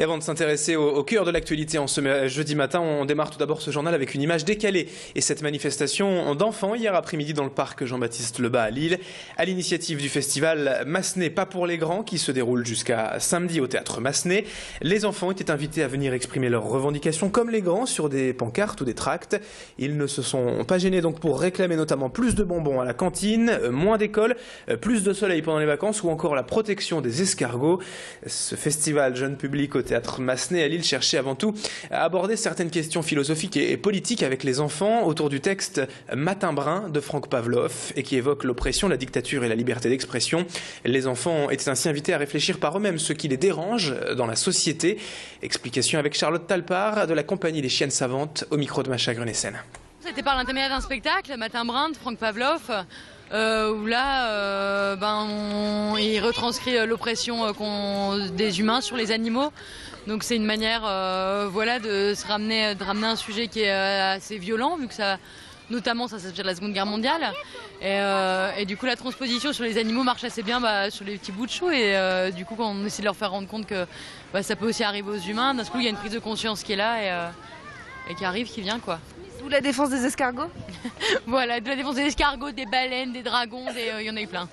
Et avant de s'intéresser au cœur de l'actualité en ce jeudi matin, on démarre tout d'abord ce journal avec une image décalée. Et cette manifestation d'enfants hier après-midi dans le parc Jean-Baptiste Lebas à Lille, à l'initiative du festival Massenet Pas pour les grands qui se déroule jusqu'à samedi au théâtre Massenet. Les enfants étaient invités à venir exprimer leurs revendications comme les grands sur des pancartes ou des tracts. Ils ne se sont pas gênés donc pour réclamer notamment plus de bonbons à la cantine, moins d'écoles, plus de soleil pendant les vacances ou encore la protection des escargots. Ce festival jeune public au théâtre Massenet à Lille cherchait avant tout à aborder certaines questions philosophiques et politiques avec les enfants autour du texte Matin brun de Franck Pavlov et qui évoque l'oppression, la dictature et la liberté d'expression. Les enfants étaient ainsi invités à réfléchir par eux-mêmes ce qui les dérange dans la société. Explication avec Charlotte Talpart de la compagnie des Chiennes Savantes au micro de Macha Grenessen. C'était par l'intermédiaire d'un spectacle, Matin brun de Franck Pavlov, où là, il retranscrit l'oppression des humains sur les animaux. Donc c'est une manière de ramener un sujet qui est assez violent, vu que ça, notamment ça s'inspire de la Seconde Guerre mondiale. Et du coup la transposition sur les animaux marche assez bien sur les petits bouts de chou. Et du coup quand on essaie de leur faire rendre compte que ça peut aussi arriver aux humains, d'un coup il y a une prise de conscience qui est là et qui arrive, qui vient quoi. D'où la défense des escargots. Voilà, de la défense des escargots, des baleines, des dragons, il y en a eu plein.